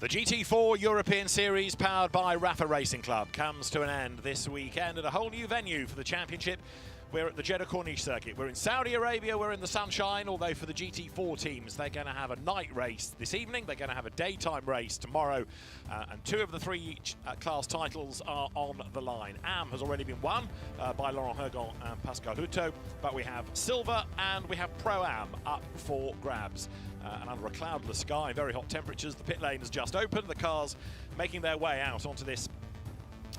The GT4 European Series, powered by RAFA Racing Club, comes to an end this weekend at a whole new venue for the championship. We're at the Jeddah Corniche Circuit. We're in Saudi Arabia, we're in the sunshine, although for the GT4 teams, they're going to have a night race this evening, they're going to have a daytime race tomorrow, and two of the three class titles are on the line. AM has already been won by Laurent Hergon and Pascal Hutto, but we have Silver and we have Pro-Am up for grabs. And under a cloudless sky, very hot temperatures, the pit lane has just opened, the cars making their way out onto this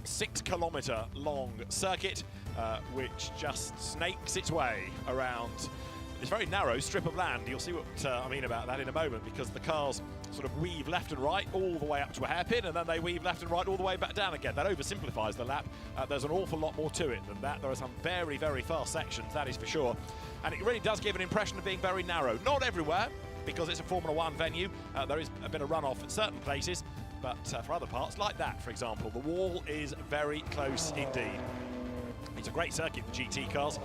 6-kilometre long circuit, which just snakes its way around this very narrow strip of land. You'll see what I mean about that in a moment, because the cars sort of weave left and right all the way up to a hairpin, and then they weave left and right all the way back down again. That oversimplifies the lap. There's an awful lot more to it than that. There are some very, very fast sections, that is for sure. And it really does give an impression of being very narrow. Not everywhere, because it's a Formula One venue. There is a bit of runoff at certain places, but for other parts, like that, for example, the wall is very close indeed. It's a great circuit for GT cars.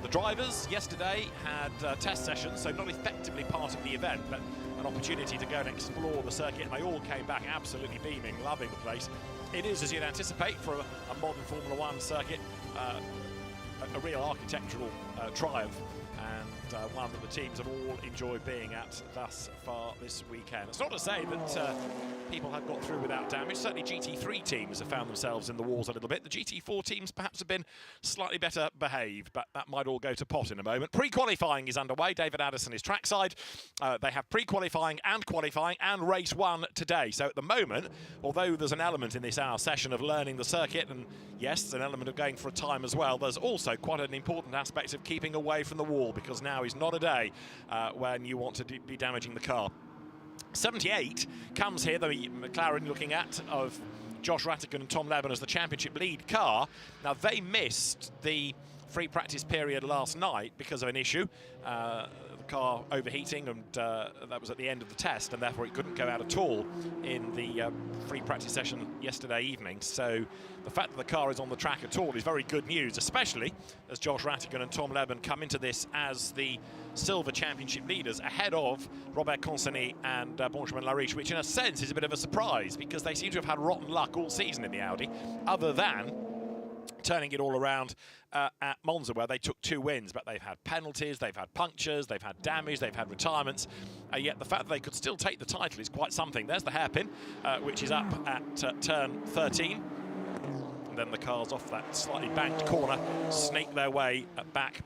The drivers yesterday had test sessions, so not effectively part of the event, but an opportunity to go and explore the circuit, and they all came back absolutely beaming, loving the place. It is, as you'd anticipate, for a modern Formula One circuit, a real architectural triumph, and one that the teams have all enjoyed being at thus far this weekend. It's not to say that people have got through without damage. Certainly GT3 teams have found themselves in the walls a little bit. The GT4 teams perhaps have been slightly better behaved, but that might all go to pot in a moment. Pre-qualifying is underway. David Addison is trackside. They have pre-qualifying and qualifying and race one today. So at the moment, although there's an element in this hour session of learning the circuit, and yes, an element of going for a time as well, there's also quite an important aspect of keeping away from the wall, because now is not a day when you want to be damaging the car. 78 comes here, the McLaren looking at, of Josh Rattigan and Tom Leben as the championship lead car. Now, they missed the free practice period last night because of an issue. The car overheating, and that was at the end of the test, and therefore it couldn't go out at all in the free practice session yesterday evening. So the fact that the car is on the track at all is very good news, especially as Josh Rattigan and Tom Leben come into this as the Silver Championship leaders ahead of Robert Consigny and Benjamin Lariche, which in a sense is a bit of a surprise, because they seem to have had rotten luck all season in the Audi, other than turning it all around at Monza, where they took 2 wins, but they've had penalties, they've had punctures, they've had damage, they've had retirements, yet the fact that they could still take the title is quite something. There's the hairpin, which is up at turn 13. And then the cars off that slightly banked corner snake their way back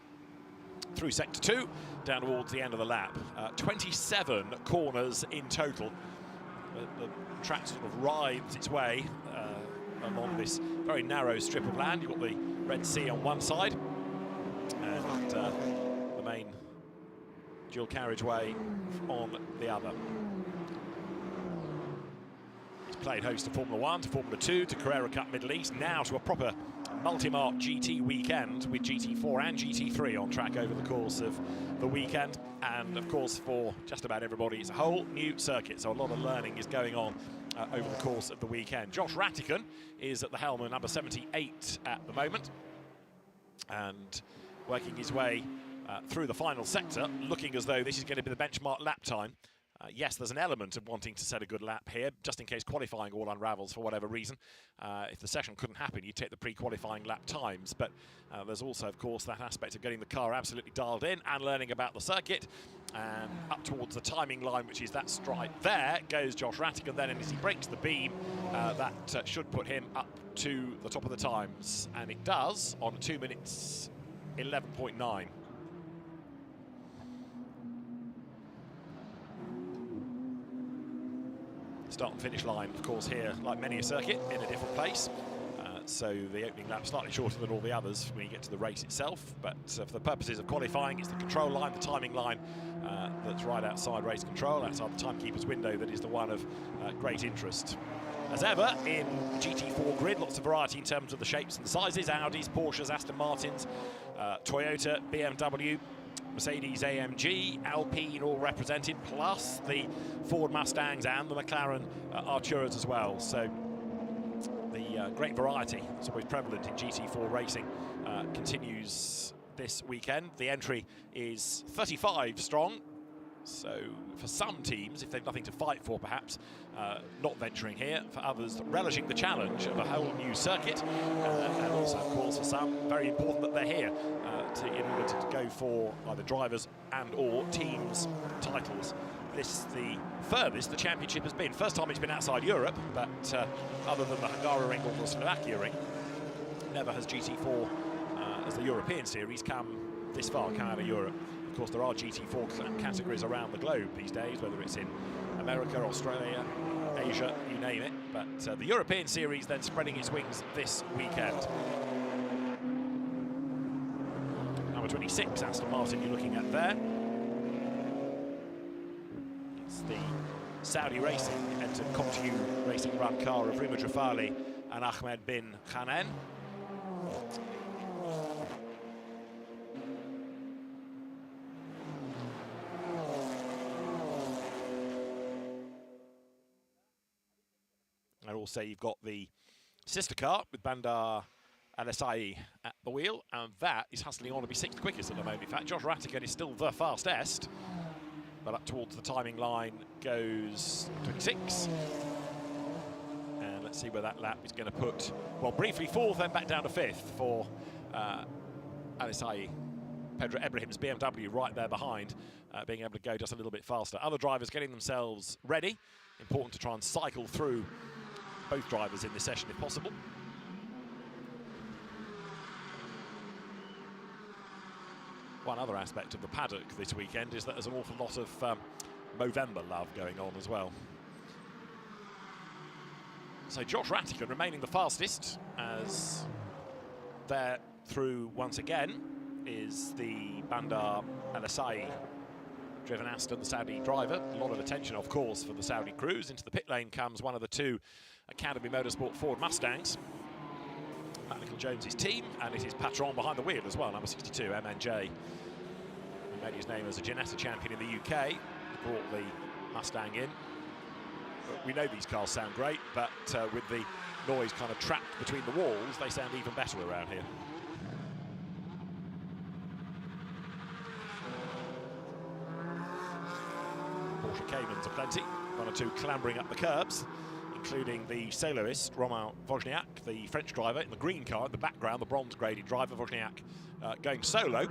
through sector 2 down towards the end of the lap. 27 corners in total. The track sort of rides its way along this very narrow strip of land. You've got the Red Sea on one side and the main dual carriageway on the other. It's played host to Formula 1, to Formula 2, to Carrera Cup Middle East, now to a proper multi-mark GT weekend with GT4 and GT3 on track over the course of the weekend. And of course, for just about everybody, it's a whole new circuit, so a lot of learning is going on over the course of the weekend. Josh Rattigan is at the helm of number 78 at the moment, and working his way through the final sector, looking as though this is going to be the benchmark lap time. Yes, there's an element of wanting to set a good lap here, just in case qualifying all unravels for whatever reason. If the session couldn't happen, you'd take the pre-qualifying lap times, but there's also, of course, that aspect of getting the car absolutely dialed in and learning about the circuit. And up towards the timing line, which is that stripe there, goes Josh Rattigan then, and as he breaks the beam, that should put him up to the top of the times, and it does on 2 minutes 11.9. Start and finish line, of course, here, like many a circuit, in a different place. So the opening lap slightly shorter than all the others when you get to the race itself. But for the purposes of qualifying, it's the control line, the timing line, that's right outside race control, outside the timekeeper's window, that is the one of great interest. As ever, in GT4 grid, lots of variety in terms of the shapes and the sizes. Audis, Porsches, Aston Martins, Toyota, BMW, Mercedes AMG, Alpine all represented, plus the Ford Mustangs and the McLaren Arturas as well. So the great variety that's always prevalent in GT4 racing continues this weekend. The entry is 35 strong, So for some teams, if they've nothing to fight for perhaps, not venturing here. For others, relishing the challenge of a whole new circuit. And also, of course, for some, very important that they're here in order to go for either drivers and or teams titles. This is the furthest the championship has been. First time it's been outside Europe, but other than the Hungaroring or the Slovakia ring, never has GT4 as the European series come this far, come out of Europe. Of course, there are GT4 categories around the globe these days, whether it's in America, Australia, Asia, you name it. But the European series then spreading its wings this weekend. Number 26, Aston Martin, you're looking at there. It's the Saudi Racing entered Continue Racing run car of Rima Jafali and Ahmed bin Khanen. And also you've got the sister car with Bandar Al-Asai at the wheel, and that is hustling on to be 6th quickest at the moment. In fact, Josh Rattigan is still the fastest, but up towards the timing line goes 26. And let's see where that lap is going to put, well, briefly 4th, then back down to 5th for Al-Asai. Pedro Ibrahim's BMW right there behind, being able to go just a little bit faster. Other drivers getting themselves ready. Important to try and cycle through both drivers in this session if possible. One other aspect of the paddock this weekend is that there's an awful lot of Movember love going on as well. So Josh Rattigan remaining the fastest, as there through once again is the Bandar Al-Asai driven Aston, the Saudi driver. A lot of attention, of course, for the Saudi crews. Into the pit lane comes one of the two Academy Motorsport Ford Mustangs, Matt Nicol-Jones's team, and it is Patron behind the wheel as well, number 62, MNJ, who made his name as a Ginetta champion in the UK. He brought the Mustang in. We know these cars sound great, but with the noise kind of trapped between the walls, they sound even better around here. Porsche Caymans aplenty, one or two clambering up the curbs, including the soloist Romain Wozniak, the French driver in the green car in the background, the bronze-graded driver Wozniak going solo.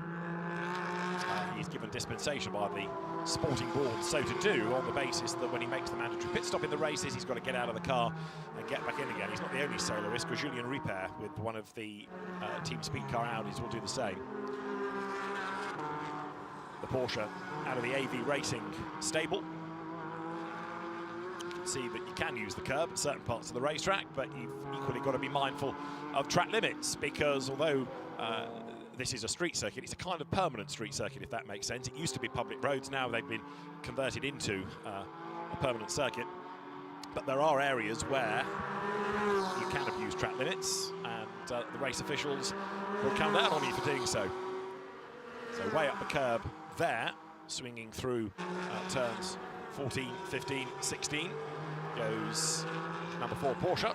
He's given dispensation by the sporting board so to do, on the basis that when he makes the mandatory pit stop in the races, he's got to get out of the car and get back in again. He's not the only soloist, because Julien Ripper with one of the Team Speed car Audis will do the same. The Porsche out of the AV Racing stable. You can see that you can use the curb at certain parts of the racetrack, but you've equally got to be mindful of track limits, because although this is a street circuit, it's a kind of permanent street circuit, if that makes sense. It used to be public roads, now they've been converted into a permanent circuit. But there are areas where you can abuse track limits, and the race officials will come down on you for doing so. So way up the curb there, swinging through turns 14, 15, 16, goes number 4 Porsche.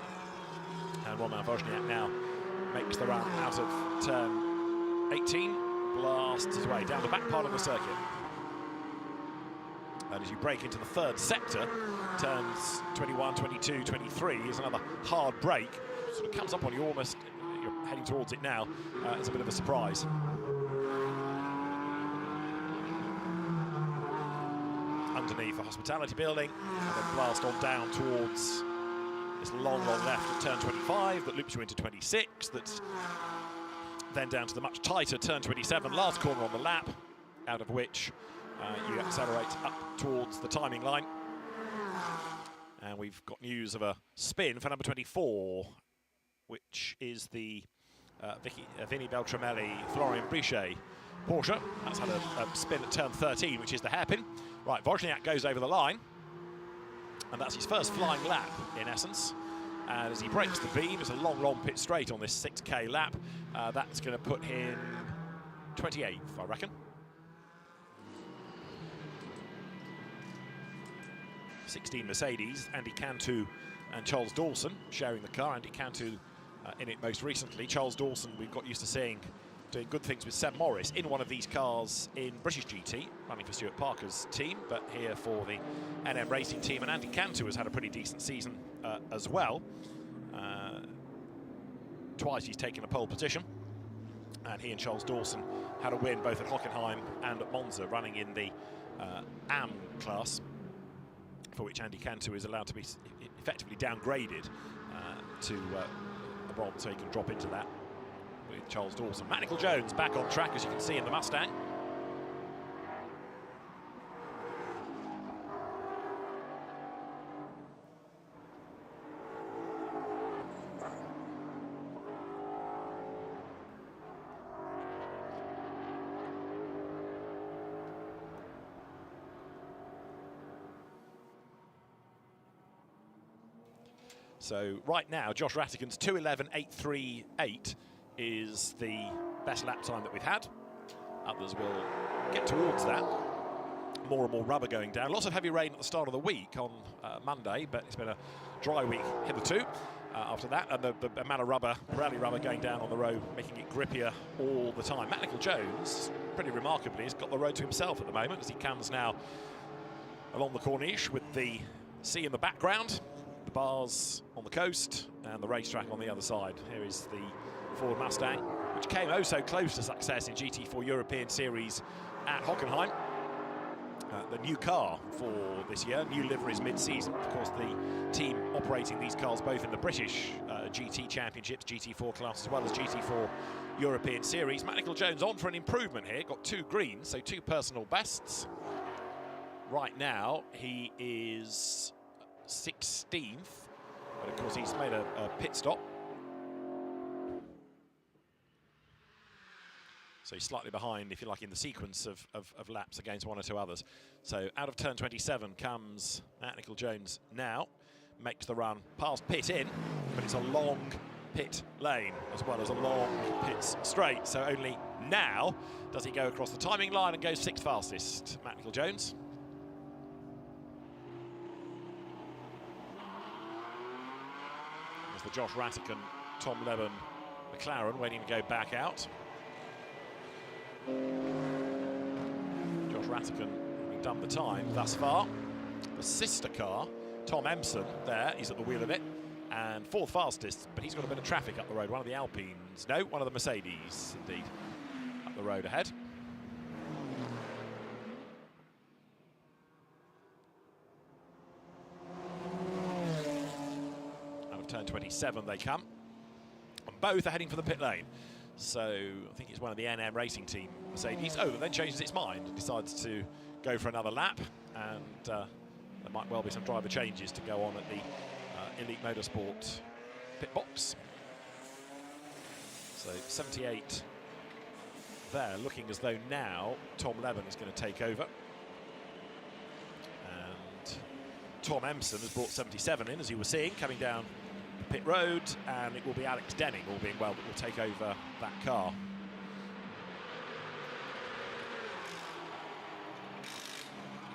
And Romain Wozniak now makes the run out of turn 18, blasts his way down the back part of the circuit. And as you break into the third sector, turns 21, 22, 23 is another hard break. Sort of comes up on you almost, you're heading towards it now. It's a bit of a surprise. Underneath the hospitality building, and then blast on down towards this long left at turn 25 that loops you into 26. That's then down to the much tighter turn 27, last corner on the lap, out of which you accelerate up towards the timing line. And we've got news of a spin for number 24, which is the Vinny Beltramelli, Florian Brichet Porsche. That's had a spin at turn 13, which is the hairpin. Right, Wozniak goes over the line, and that's his first flying lap, in essence. And as he breaks the beam, it's a long pit straight on this 6K lap. That's going to put him 28th, I reckon. 16 Mercedes, Andy Cantu and Charles Dawson sharing the car. Andy Cantu in it most recently. Charles Dawson we've got used to seeing doing good things with Seb Morris in one of these cars in British GT, running for Stuart Parker's team, but here for the NM Racing team. And Andy Cantu has had a pretty decent season as well. Twice he's taken a pole position, and he and Charles Dawson had a win both at Hockenheim and at Monza, running in the AM class, for which Andy Cantu is allowed to be effectively downgraded to a bronze, so he can drop into that with Charles Dawson. Matt Jones back on track, as you can see in the Mustang. So right now, Josh Rattigan's 2:11.838 is the best lap time that we've had. Others will get towards that. More and more rubber going down. Lots of heavy rain at the start of the week on Monday, but it's been a dry week hitherto. After that, and the amount of rubber, Pirelli rubber going down on the road, making it grippier all the time. Matt Jones, pretty remarkably, has got the road to himself at the moment as he comes now along the Corniche with the sea in the background, the bars on the coast, and the racetrack on the other side. Here is the Ford Mustang, which came oh so close to success in GT4 European Series at Hockenheim. The new car for this year, new liveries mid-season. Of course, the team operating these cars both in the British GT Championships, GT4 class, as well as GT4 European Series. Matt Jones on for an improvement here, got 2 greens, so 2 personal bests. Right now, he is 16th, but of course he's made a pit stop. So he's slightly behind, if you like, in the sequence of laps against 1 or 2 others. So out of turn 27 comes Matt Jones now, makes the run past pit in, but it's a long pit lane as well as a long pit straight. So only now does he go across the timing line and go 6th fastest, Matt Jones. There's the Josh Rattigan, Tom Leben McLaren waiting to go back out. Josh Rattigan having done the time thus far. The sister car, Tom Emson, there, he's at the wheel of it, and 4th fastest, but he's got a bit of traffic up the road. One of the Alpines, no, one of the Mercedes, indeed, up the road ahead. Out of turn 27 they come, and both are heading for the pit lane. So I think it's one of the NM Racing team Mercedes. Oh, but then changes its mind, decides to go for another lap, and there might well be some driver changes to go on at the Elite Motorsport pit box. So 78 there, looking as though now Tom Leben is going to take over. And Tom Emson has brought 77 in, as you were seeing, coming down pit road, and it will be Alex Denning, all being well, that will take over that car.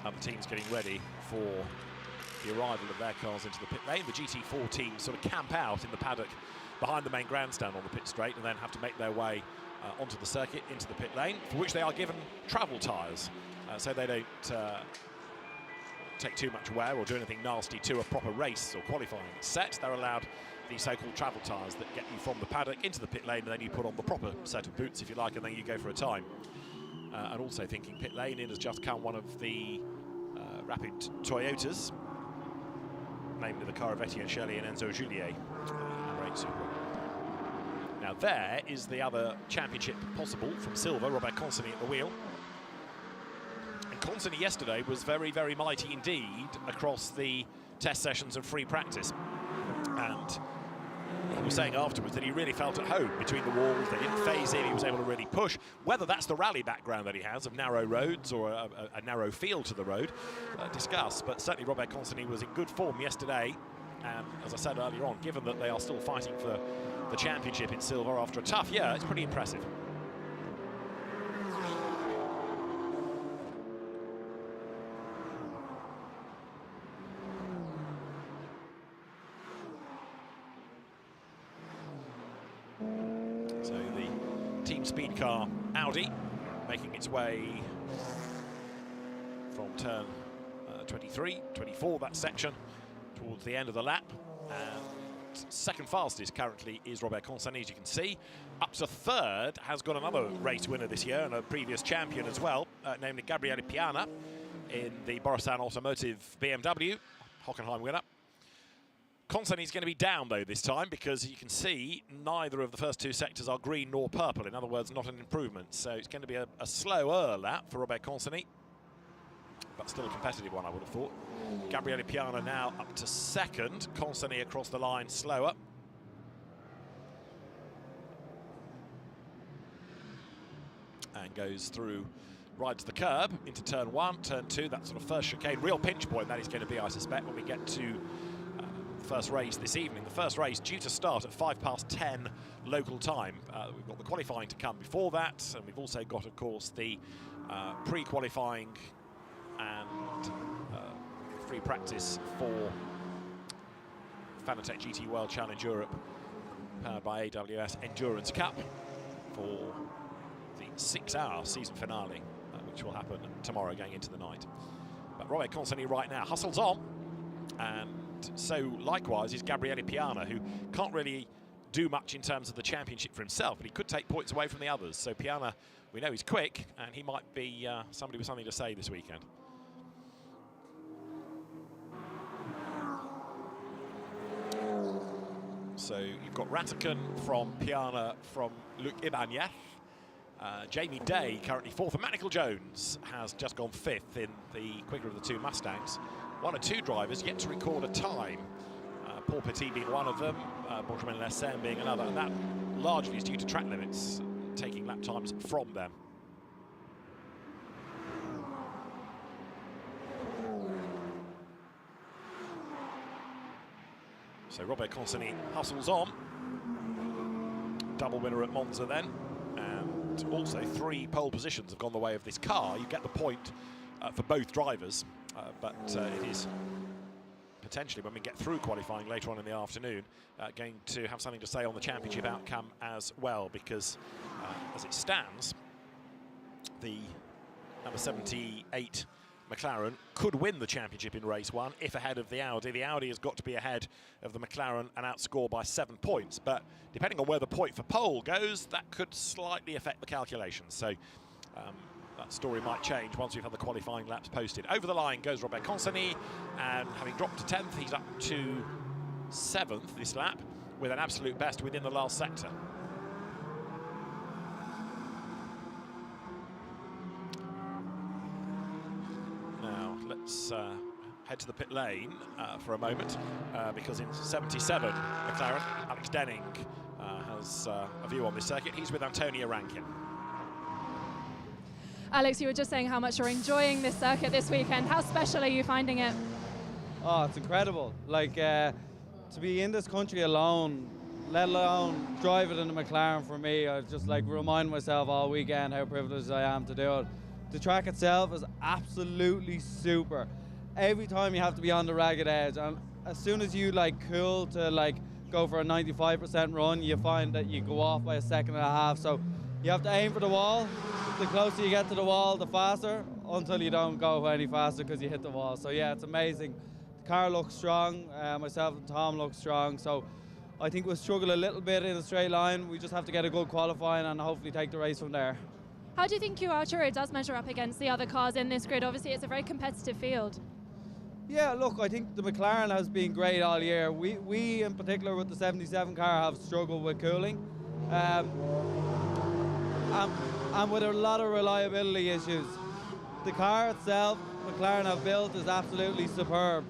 Other teams getting ready for the arrival of their cars into the pit lane. The GT4 teams sort of camp out in the paddock behind the main grandstand on the pit straight, and then have to make their way onto the circuit, into the pit lane, for which they are given travel tyres, so they don't take too much wear or do anything nasty to a proper race or qualifying set. They're allowed these so-called travel tyres that get you from the paddock into the pit lane, and then you put on the proper set of boots, if you like, and then you go for a time. And also thinking pit lane, in has just come one of the Rapid Toyotas, namely the Caravetti Shelley and Enzo Juliet. Now there is the other championship possible from Silver, Robert Consonny at the wheel. And Consonny yesterday was very, very mighty indeed across the test sessions and free practice. And he was saying afterwards that he really felt at home between the walls. They didn't phase him, he was able to really push. Whether that's the rally background that he has of narrow roads or a narrow feel to the road, discuss. But certainly Robert Consonny was in good form yesterday. And as I said earlier on, given that they are still fighting for the championship in Silver after a tough year, it's pretty impressive. young speed car Audi, making its way from turn 23, 24, that section, towards the end of the lap. And second fastest currently is Robert Consani, as you can see. Up to third has got another race winner this year and a previous champion as well, namely Gabriele Piana in the Borissan Automotive BMW, Hockenheim winner. Consani's going to be down though this time, because you can see neither of the first two sectors are green nor purple, in other words not an improvement, so it's going to be a slower lap for Robert Consani, but still a competitive one, I would have thought. Gabriele Piana now up to second, Consani across the line slower. And goes through, rides the curb into turn one, turn two, that sort of first chicane, real pinch point that is going to be, I suspect, when we get to the first race this evening. The first race due to start at 10:05 local time. We've got the qualifying to come before that, and we've also got, of course, the pre-qualifying and free practice for Fanatec GT World Challenge Europe, powered by AWS Endurance Cup, for the 6-hour season finale, which will happen tomorrow going into the night. But Robert Consani right now hustles on, and so likewise is Gabriele Piana, who can't really do much in terms of the championship for himself, but he could take points away from the others. So Piana, we know he's quick, and he might be somebody with something to say this weekend. So you've got Ratican from Piana, from Luc Ibanez. Jamie Day currently fourth, and Manical Jones has just gone fifth in the quicker of the two Mustangs. One or two drivers yet to record a time. Paul Petit being one of them, Benjamin Lessem being another, and that largely is due to track limits, taking lap times from them. So Robert Consani hustles on. Double winner at Monza then, and also 3 pole positions have gone the way of this car. You get the point for both drivers, but it is potentially, when we get through qualifying later on in the afternoon, going to have something to say on the championship outcome as well, because as it stands, the number 78 McLaren could win the championship in race 1 if ahead of the Audi. The Audi has got to be ahead of the McLaren and outscore by 7 points, but depending on where the point for pole goes, that could slightly affect the calculations. So that story might change once we've had the qualifying laps posted. Over the line goes Robert Consani, and having dropped to 10th, he's up to 7th this lap with an absolute best within the last sector. Now let's head to the pit lane for a moment, because in 77 McLaren, Alex Denning has a view on this circuit. He's with Antonia Rankin. Alex, you were just saying how much you're enjoying this circuit this weekend. How special are you finding it? Oh, it's incredible. Like, to be in this country alone, let alone drive it in a McLaren, for me, I just like remind myself all weekend how privileged I am to do it. The track itself is absolutely super. Every time you have to be on the ragged edge, and as soon as you like cool to like go for a 95% run, you find that you go off by 1.5 seconds. So you have to aim for the wall. The closer you get to the wall, the faster, until you don't go any faster because you hit the wall. So yeah, it's amazing. The car looks strong, myself and Tom look strong, so I think we'll struggle a little bit in a straight line. We just have to get a good qualifying and hopefully take the race from there. How do you think your Arturo does measure up against the other cars in this grid? Obviously it's a very competitive field. Yeah, look, I think the McLaren has been great all year. We in particular with the 77 car have struggled with cooling. And with a lot of reliability issues. The car itself, McLaren have built, is absolutely superb.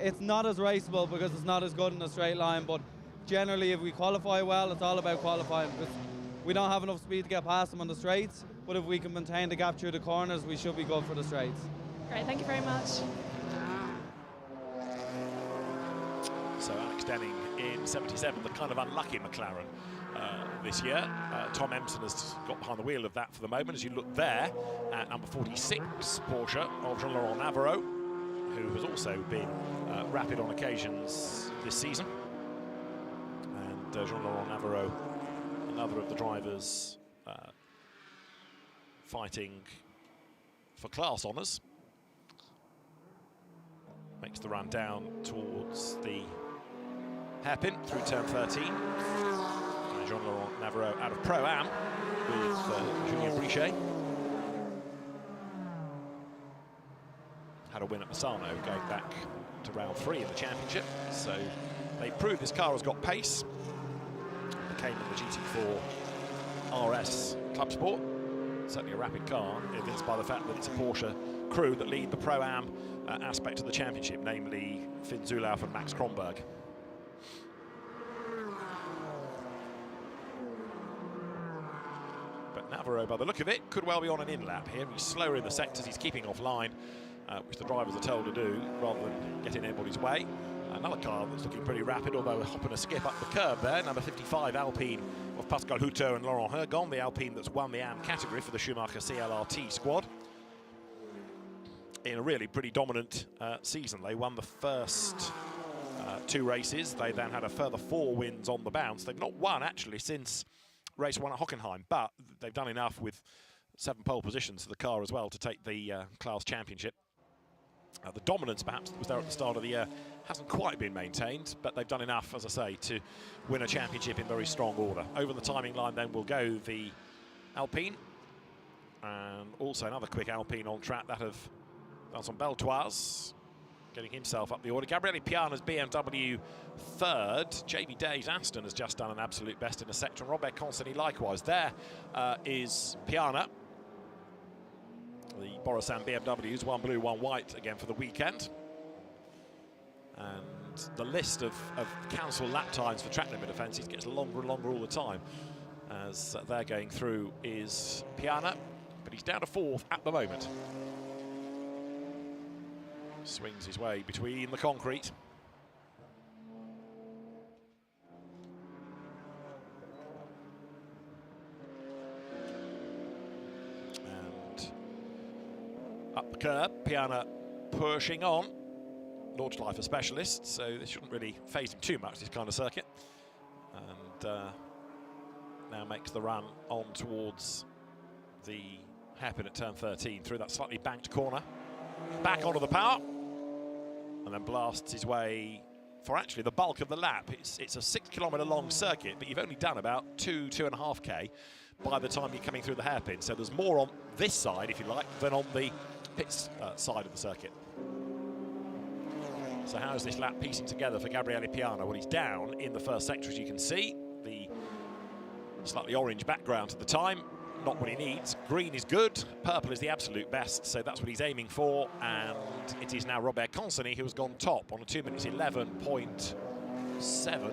It's not as raceable because it's not as good in a straight line, but generally if we qualify well, it's all about qualifying, because we don't have enough speed to get past them on the straights, but if we can maintain the gap through the corners, we should be good for the straights. Great, thank you very much. So Alex Denning in 77, the kind of unlucky McLaren this year. Tom Empson has got behind the wheel of that for the moment. As you look there at number 46, Porsche of Jean-Laurent Navarro, who has also been rapid on occasions this season. And Jean-Laurent Navarro, another of the drivers fighting for class honours. Makes the run down towards the hairpin through turn 13. And Jean-Laurent Navarro out of Pro-Am with Julien Brichet. Had a win at Misano going back to round 3 in the championship. So they proved this car has got pace. It came in the GT4 RS Club Sport. Certainly a rapid car, evidenced by the fact that it's a Porsche crew that lead the Pro-Am aspect of the championship, namely Finn Zulauf and Max Kronberg. But Navarro, by the look of it, could well be on an in-lap here. He's slower in the sectors, he's keeping offline, which the drivers are told to do, rather than get in anybody's way. Another car that's looking pretty rapid, although hopping a skip up the curb there. Number 55 Alpine of Pascal Houteau and Laurent Hergon, the Alpine that's won the AM category for the Schumacher CLRT squad. In a really pretty dominant season. They won the first 2 races. They then had a further 4 wins on the bounce. They've not won, actually, since race 1 at Hockenheim, but they've done enough with 7 pole positions for the car as well to take the class championship. The dominance, perhaps, that was there at the start of the year hasn't quite been maintained, but they've done enough, as I say, to win a championship in very strong order. Over the timing line then will go the Alpine, and also another quick Alpine on track, that of Vincent Beltoise, getting himself up the order. Gabriele Piana's BMW 3rd. JB Day's Aston has just done an absolute best in the sector, and Robert Consony likewise. There is Piana. The Borusan BMWs, 1 blue, 1 white again for the weekend. And the list of cancelled lap times for track limit offences gets longer and longer all the time as they're going through is Piana, but he's down to 4th at the moment. Swings his way between the concrete. And up the curb, Piana pushing on. Launch life a specialist, so this shouldn't really phase him too much, this kind of circuit. And now makes the run on towards the hairpin at turn 13 through that slightly banked corner. Back onto the power, and then blasts his way for actually the bulk of the lap. It's a 6 kilometre long circuit, but you've only done about 2.5k by the time you're coming through the hairpin. So there's more on this side, if you like, than on the pits side of the circuit. So how's this lap piecing together for Gabriele Piana? Well, he's down in the first sector, as you can see. The slightly orange background at the time, not what he needs. Green is good, purple is the absolute best, so that's what he's aiming for, and it is now Robert Consony who has gone top on a 2 minutes 11.7.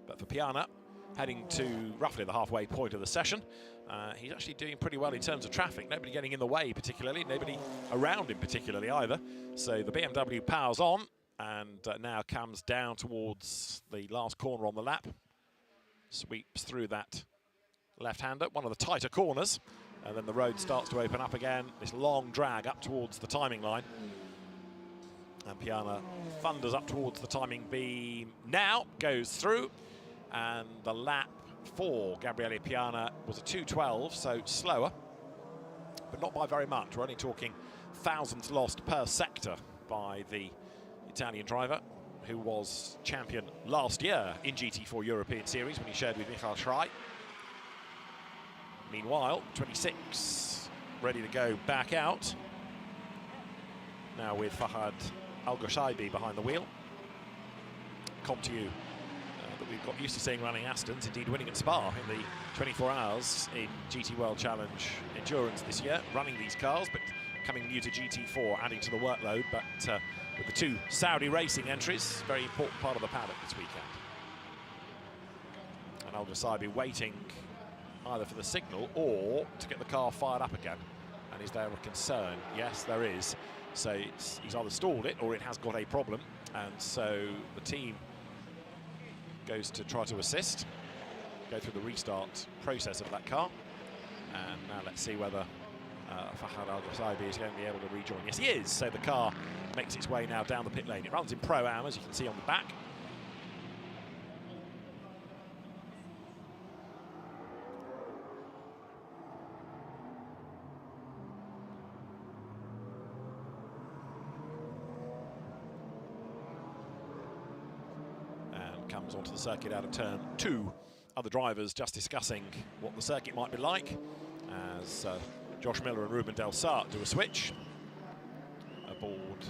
But for Piana, heading to roughly the halfway point of the session, he's actually doing pretty well in terms of traffic. Nobody getting in the way particularly, nobody around him particularly either. So the BMW powers on and now comes down towards the last corner on the lap. Sweeps through that left-hander, one of the tighter corners, and then the road starts to open up again. This long drag up towards the timing line. And Piana thunders up towards the timing beam now, goes through. And the lap for Gabriele Piana was a 2:12, so slower, but not by very much. We're only talking thousandths lost per sector by the Italian driver, who was champion last year in GT4 European Series when he shared with Michael Schrei. Meanwhile, 26 ready to go back out. Now with Fahad Al-Ghashaibi behind the wheel. Come to you. That we've got used to seeing running Astons, indeed winning at Spa in the 24 hours in GT World Challenge Endurance this year, running these cars, but coming new to GT4, adding to the workload, but with the 2 Saudi racing entries, very important part of the paddock this weekend. And Al-Ghashaibi waiting either for the signal or to get the car fired up again. And is there a concern? Yes, there is. So he's either stalled it or it has got a problem, and so the team goes to try to assist, go through the restart process of that car. And now let's see whether Fahad Al-Ghasaibi is going to be able to rejoin. Yes, he is. So the car makes its way now down the pit lane. It runs in Pro-Am, as you can see on the back. And comes onto the circuit out of turn 2. Other drivers just discussing what the circuit might be like as Josh Miller and Ruben Del Sart do a switch aboard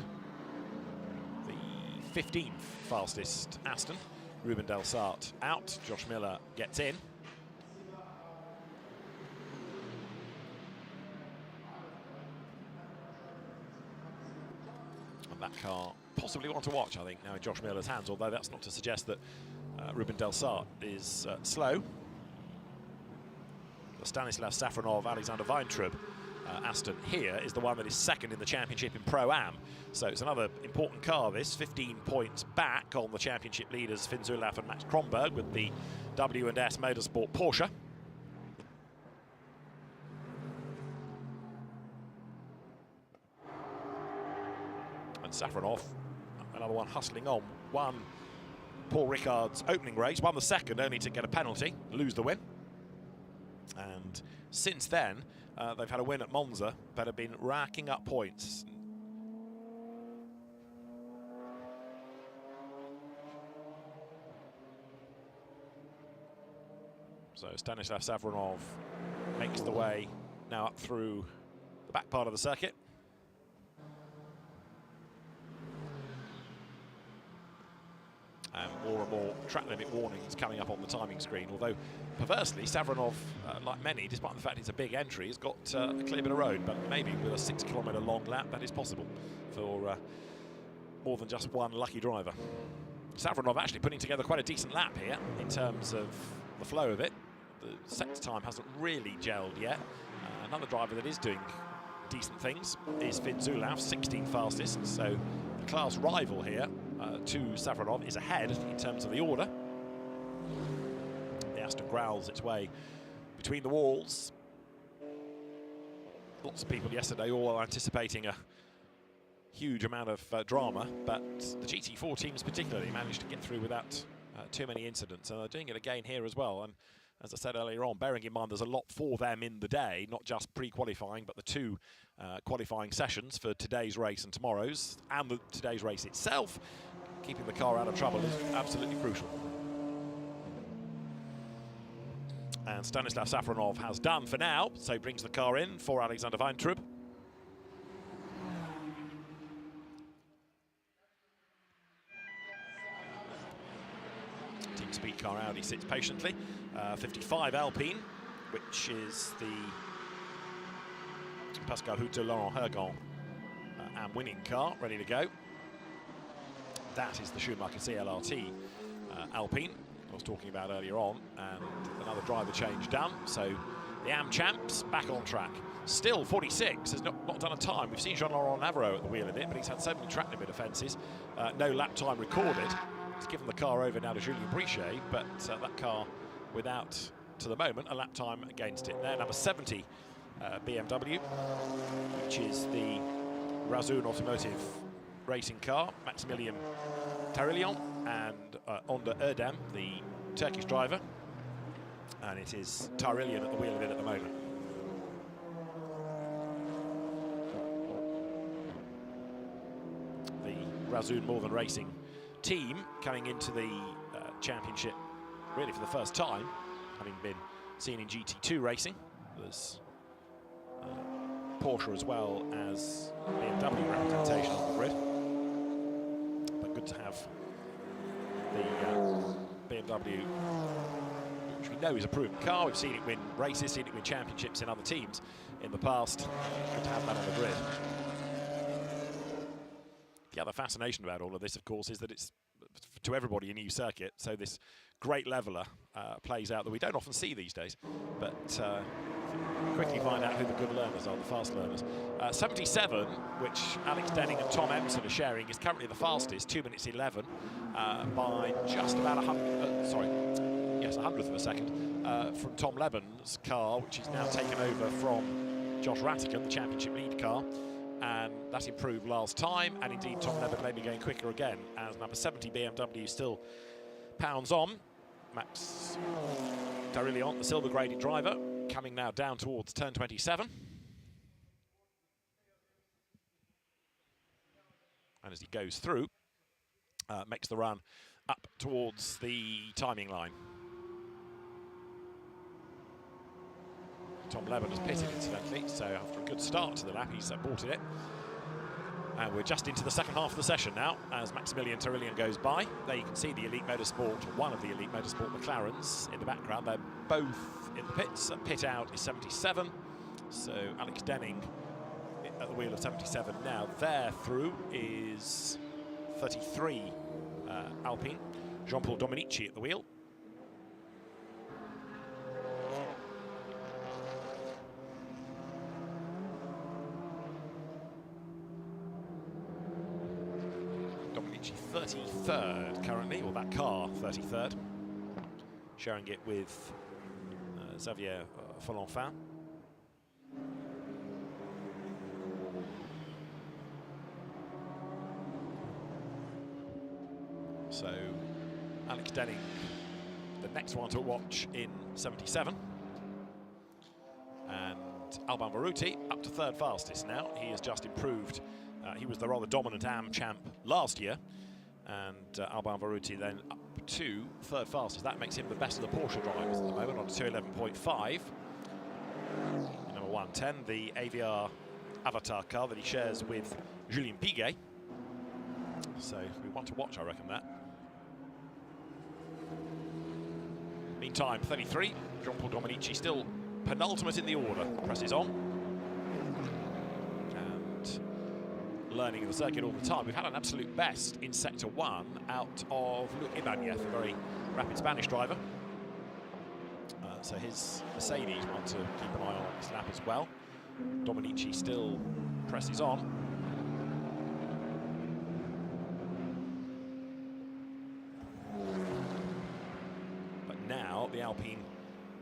the 15th fastest Aston. Ruben Del Sart out, Josh Miller gets in. And that car possibly one to watch, I think, now in Josh Miller's hands, although that's not to suggest that Ruben Del Sart is slow. The Stanislav Safronov, Alexander Weintraub Aston here is the one that is second in the championship in Pro-Am. So it's another important car, this, 15 points back on the championship leaders Finn Zulaf and Max Kronberg with the W&S Motorsport Porsche. And Safronov, another one hustling on, won Paul Ricard's opening race, won the second only to get a penalty, lose the win. And since then, they've had a win at Monza, but have been racking up points. So Stanislav Safronov makes the way now up through the back part of the circuit. And more track limit warnings coming up on the timing screen, although perversely Safronov, like many, despite the fact it's a big entry, has got a clear bit of road, but maybe with a 6 kilometre long lap that is possible for more than just one lucky driver. Safronov actually putting together quite a decent lap here in terms of the flow of it. The sector time hasn't really gelled yet. Another driver that is doing decent things is Finn Zulaf, 16th fastest, so the class rival here to Safronov is ahead in terms of the order. The Aston growls its way between the walls. Lots of people yesterday all anticipating a huge amount of drama, but the GT4 teams particularly managed to get through without too many incidents, and they're doing it again here as well. And as I said earlier on, bearing in mind there's a lot for them in the day, not just pre-qualifying, but the two qualifying sessions for today's race and tomorrow's, and today's race itself. Keeping the car out of trouble is absolutely crucial. And Stanislav Safronov has done for now, so brings the car in for Alexander Weintraub. Team Speed Car Audi sits patiently. 55 Alpine, which is the Pascal Houtte, Laurent Hergon and winning car, ready to go. That is the Schumacher CLRT Alpine I was talking about earlier on, and another driver change done. So the AM champs back on track. Still 46, has not done a time. We've seen Jean-Laurent Navarro at the wheel of it, but he's had so many track limit offences. No lap time recorded. He's given the car over now to Julien Brichet, but that car without, to the moment, a lap time against it. There, number 70 BMW, which is the Razun Automotive racing car, Maximilian Tarillion, and Onda Erdem, the Turkish driver. And it is Tarillion at the wheel of it at the moment. The Razun More Than Racing team coming into the championship really for the first time, having been seen in GT2 racing. There's Porsche as well as BMW representation on the grid. But good to have the BMW, which we know is a proven car. We've seen it win races, seen it win championships in other teams in the past. Good to have that on the grid. The other fascination about all of this, of course, is that it's to everybody a new circuit, so this great leveler plays out that we don't often see these days, but quickly find out who the good learners are, the fast learners. 77, which Alex Denning and Tom Emerson are sharing, is currently the fastest, 2 minutes 11, by just about 100th of a second from Tom Leven's car, which is now taken over from Josh Rattigan, the championship lead car, and that improved last time, and indeed Tom Levitt may be going quicker again as number 70 BMW still pounds on. Max Darillion, the silver graded driver, coming now down towards turn 27. And as he goes through, makes the run up towards the timing line. Tom Levitt has pitted, incidentally, so after a good start to the lap, he's aborted it. And we're just into the second half of the session now, as Maximilian Tarillion goes by. There you can see the Elite Motorsport, one of the Elite Motorsport McLarens in the background. They're both in the pits. Pit out is 77, so Alex Denning at the wheel of 77 now. There through is 33 Alpine, Jean-Paul Dominici at the wheel. Dominici 33rd currently, or that car 33rd, sharing it with Xavier Folenfant. So Alex Denning, the next one to watch in 77. And Alban Baruti up to third fastest now. He has just improved. He was the rather dominant AM champ last year. And Alban Baruti then up to third fastest. That makes him the best of the Porsche drivers at the moment on 211.5. Number 110, the AVR Avatar car that he shares with Julien Piguet. So we want to watch, I reckon, that. Meantime, 33, Jean-Paul Dominici still penultimate in the order, presses on. And learning the circuit all the time. We've had an absolute best in Sector 1 out of Luc Ibanez, a very rapid Spanish driver. So his Mercedes want to keep an eye on this lap as well. Dominici still presses on. The Alpine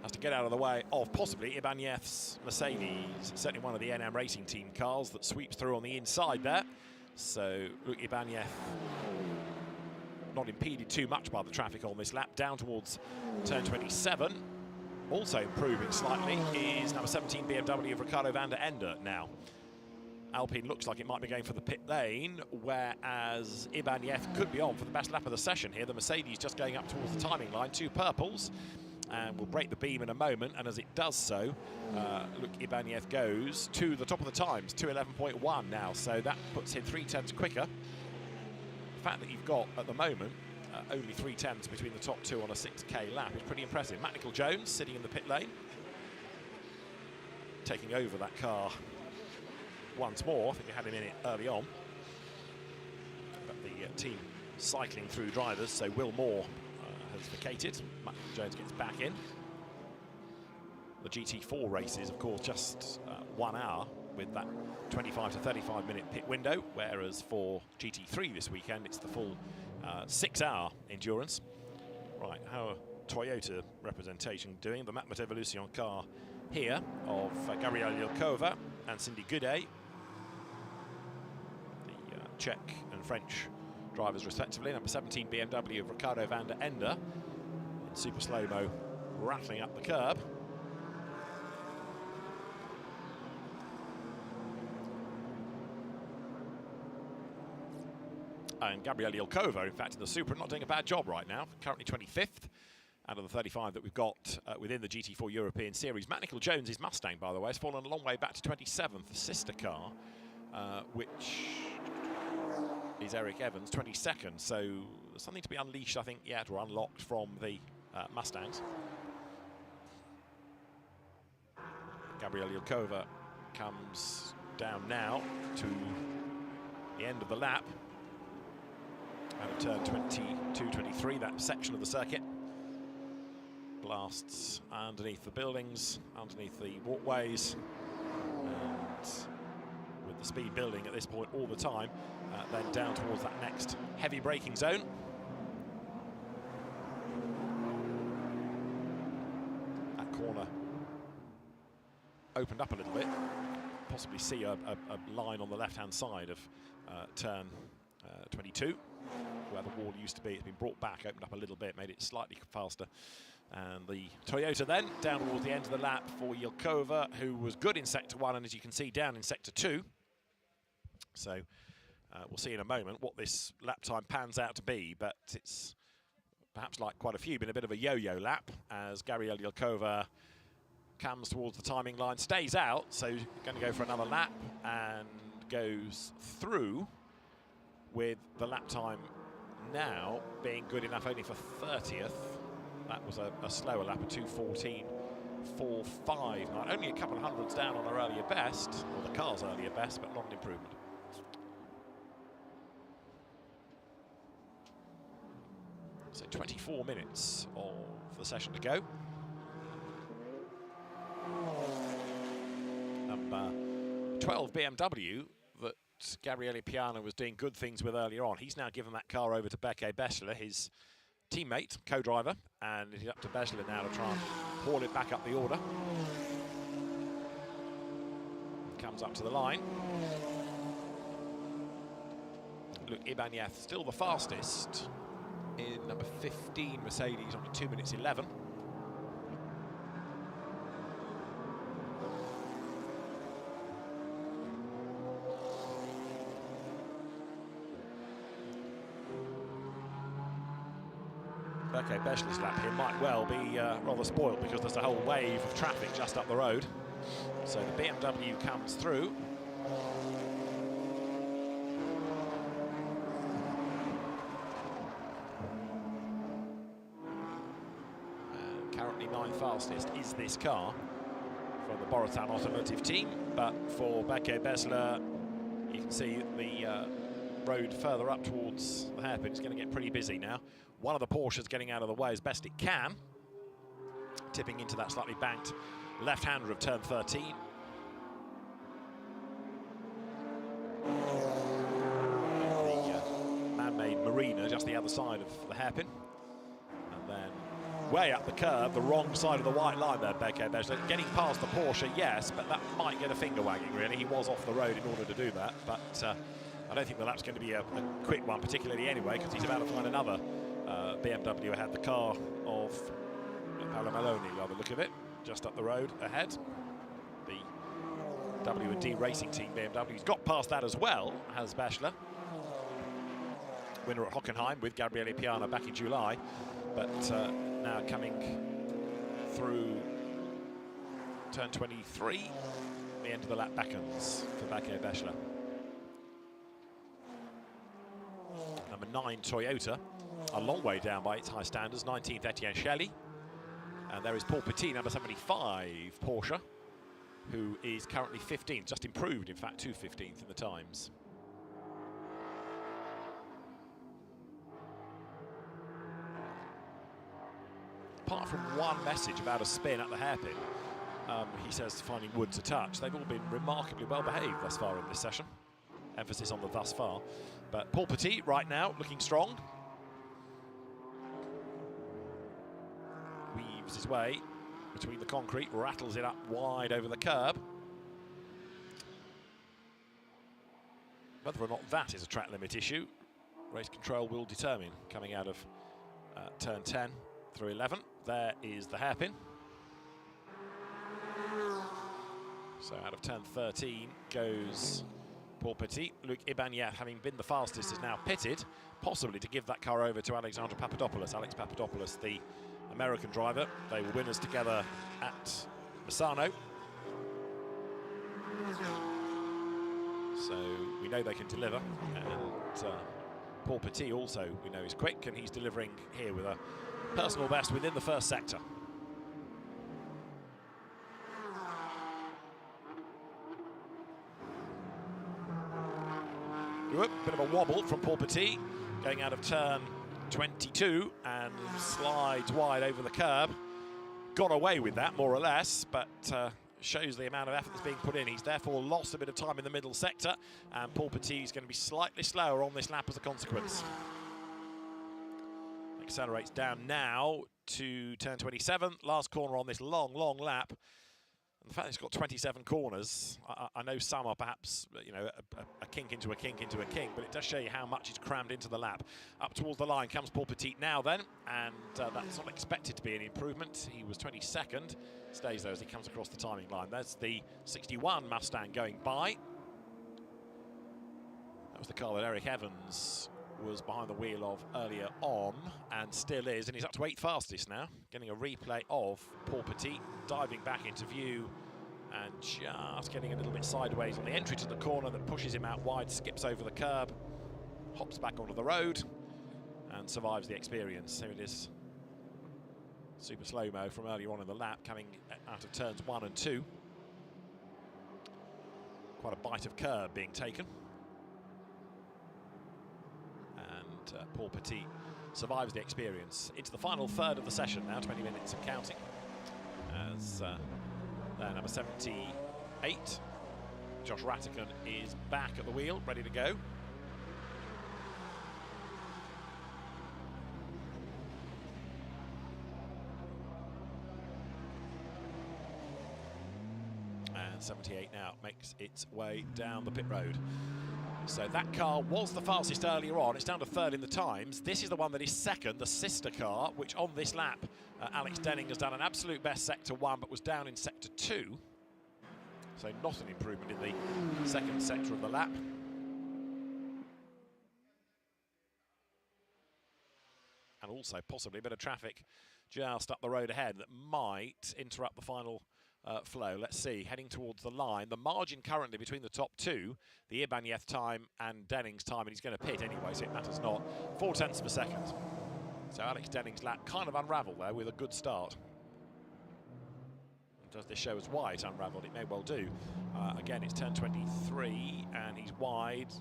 has to get out of the way of possibly Ibanez's Mercedes, certainly one of the NM Racing Team cars that sweeps through on the inside there. So Luc Ibanez not impeded too much by the traffic on this lap, down towards turn 27. Also improving slightly is number 17 BMW of Ricardo van der Ende now. Alpine looks like it might be going for the pit lane, whereas Ibanez could be on for the best lap of the session here. The Mercedes just going up towards the timing line, two purples, and will break the beam in a moment. And as it does so, Luc Ibanez goes to the top of the times, 211.1 now, so that puts him 3/10 quicker. The fact that you've got, at the moment, only 3/10 between the top two on a 6K lap is pretty impressive. Matt Nicol-Jones sitting in the pit lane, taking over that car once more. I think we had him in it early on, but the team cycling through drivers, so Will Moore has vacated. Matt Jones gets back in. The GT4 races, of course, just 1 hour with that 25 to 35 minute pit window, whereas for GT3 this weekend it's the full 6-hour endurance. Right, how are Toyota representation doing? The Matmut Evolution car here of Gabriel Yilkova and Cindy Goudet, the Czech and French drivers respectively. Number 17 BMW of Ricardo van der Ende in super slow-mo, rattling up the curb. And Gabriel Yilkova, in fact, in the Supra, not doing a bad job right now. Currently 25th out of the 35 that we've got within the GT4 European Series. Matt Nicol-Jones' Mustang, by the way, has fallen a long way back to 27th, the sister car, which is Eric Evans, 22nd. So there's something to be unleashed, I think, yet, or unlocked from the Mustangs. Gabriel Yilkova comes down now to the end of the lap. Out of turn 22, 23, that section of the circuit. Blasts underneath the buildings, underneath the walkways, and with the speed building at this point all the time, then down towards that next heavy braking zone. That corner opened up a little bit. Possibly see a line on the left-hand side of turn 22, where the wall used to be. It's been brought back, opened up a little bit, made it slightly faster. And the Toyota then down towards the end of the lap for Yilkova, who was good in sector 1 and, as you can see, down in sector 2. So we'll see in a moment what this lap time pans out to be, but it's perhaps, like quite a few, been a bit of a yo-yo lap as Gabriel Yilkova comes towards the timing line, stays out, so going to go for another lap and goes through with the lap time now being good enough only for 30th. That was a slower lap, a 2:14.45. Only a couple of hundreds down on her earlier best, or the car's earlier best, but not an improvement. So 24 minutes of the session to go. Number 12 BMW that Gabriele Piana was doing good things with earlier on. He's now given that car over to Beke Bessler, his teammate, co-driver, and it's up to Bessler now to try and haul it back up the order. Comes up to the line. Look, Ibanez still the fastest in number 15 Mercedes on 2 minutes 11. Okay, Bessler's lap here might well be rather spoiled because there's a whole wave of traffic just up the road. So the BMW comes through. And currently 9th fastest is this car from the Borotan Automotive team. But for Beke Bessler, you can see the road further up towards the hairpin. It's going to get pretty busy now. One of the Porsches getting out of the way as best it can, tipping into that slightly banked left-hander of turn 13. The man-made marina just the other side of the hairpin. And then way up the curve, the wrong side of the white line there, Beke Bessler. Getting past the Porsche, yes, but that might get a finger wagging, really. He was off the road in order to do that, but I don't think the lap's going to be a quick one, particularly anyway, because he's about to find another BMW ahead. The car of Paolo Maloney, by the look of it, just up the road ahead. The W&D Racing Team BMW. He's got past that as well, has Bessler. Winner at Hockenheim with Gabriele Piana back in July, but now coming through turn 23, the end of the lap beckons for Beke Bessler. Number 9 Toyota, a long way down by its high standards. 19th Etienne Shelley, and there is Paul Petit, number 75 Porsche, who is currently 15th, just improved in fact to 15th in the times. Apart from one message about a spin at the hairpin, he says finding wood to touch, they've all been remarkably well behaved thus far in this session. Emphasis on the thus far. But Paul Petit right now looking strong. Weaves his way between the concrete, rattles it up wide over the curb. Whether or not that is a track limit issue, race control will determine coming out of turn 10 through 11. There is the hairpin. So out of turn 13 goes Paul Petit. Luc Ibanez, having been the fastest, is now pitted, possibly to give that car over to Alexandra Papadopoulos. Alex Papadopoulos, the American driver. They were winners together at Misano. So we know they can deliver. And Paul Petit also, we know, is quick, and he's delivering here with a personal best within the first sector. Bit of a wobble from Paul Petit, going out of turn 22 and slides wide over the curb. Got away with that, more or less, but shows the amount of effort that's being put in. He's therefore lost a bit of time in the middle sector, and Paul Petit is going to be slightly slower on this lap as a consequence. Accelerates down now to turn 27, last corner on this long, long lap. The fact that it's got 27 corners, I know some are perhaps, you know, a kink into a kink into a kink, but it does show you how much is crammed into the lap. Up towards the line comes Paul Petit now then, and that's not expected to be an improvement. He was 22nd, stays there as he comes across the timing line. There's the 61 Mustang going by. That was the car that Eric Evans was behind the wheel of earlier on, and still is, and he's up to 8th fastest now. Getting a replay of Paul Petit diving back into view and just getting a little bit sideways on the entry to the corner that pushes him out wide, skips over the curb, hops back onto the road and survives the experience. Here it is, super slow-mo from earlier on in the lap, coming out of turns 1 and 2. Quite a bite of curb being taken. Paul Petit survives the experience into the final third of the session now, 20 minutes and counting, as number 78, Josh Rattican, is back at the wheel, ready to go. And 78 now makes its way down the pit road. So that car was the fastest earlier on. It's down to 3rd in the times. This is the one that is 2nd, the sister car, which on this lap, Alex Denning has done an absolute best sector 1, but was down in sector 2. So not an improvement in the 2nd sector of the lap. And also possibly a bit of traffic just up the road ahead that might interrupt the final flow. Let's see, heading towards the line. The margin currently between the top two, the Ibanez time and Denning's time, and he's going to pit anyway, so it matters not. 0.4 of a second. So Alex Denning's lap kind of unravelled there with a good start. Does this show us why it's unravelled? It may well do. Again, it's turn 23, and he's wide,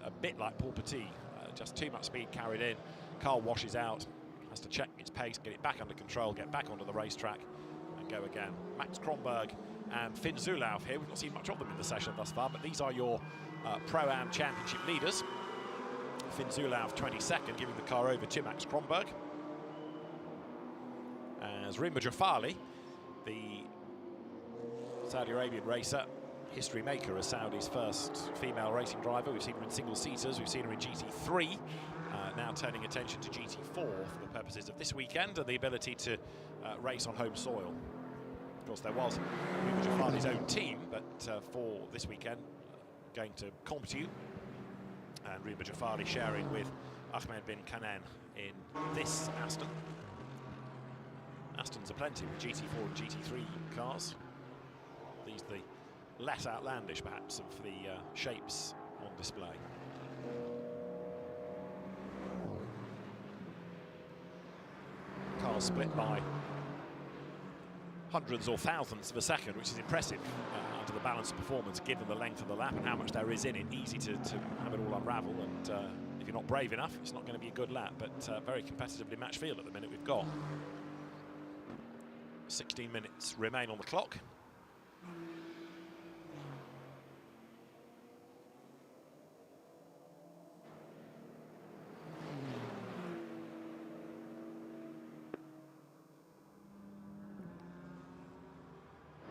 a bit like Paul Petit. Just too much speed carried in. Car washes out, has to check its pace, get it back under control, get back onto the racetrack, go again. Max Kronberg and Finn Zulauf here. We've not seen much of them in the session thus far, but these are your Pro-Am Championship leaders. Finn Zulauf 22nd, giving the car over to Max Kronberg. As Rima Jafali, the Saudi Arabian racer, history maker as Saudi's first female racing driver. We've seen her in single-seaters, we've seen her in GT3, now turning attention to GT4 for the purposes of this weekend and the ability to race on home soil. Of course, there was Rima Jafali's own team, but for this weekend, going to Comptu, and Rima Jafali sharing with Ahmed bin Kanan in this Aston. Astons are plenty with GT4 and GT3 cars. These are the less outlandish, perhaps, of the shapes on display. Cars split by hundreds or thousandths of a second, which is impressive under the balance of performance, given the length of the lap and how much there is in it. Easy to have it all unravel, and if you're not brave enough, it's not going to be a good lap, but very competitively matched field at the minute we've got. 16 minutes remain on the clock.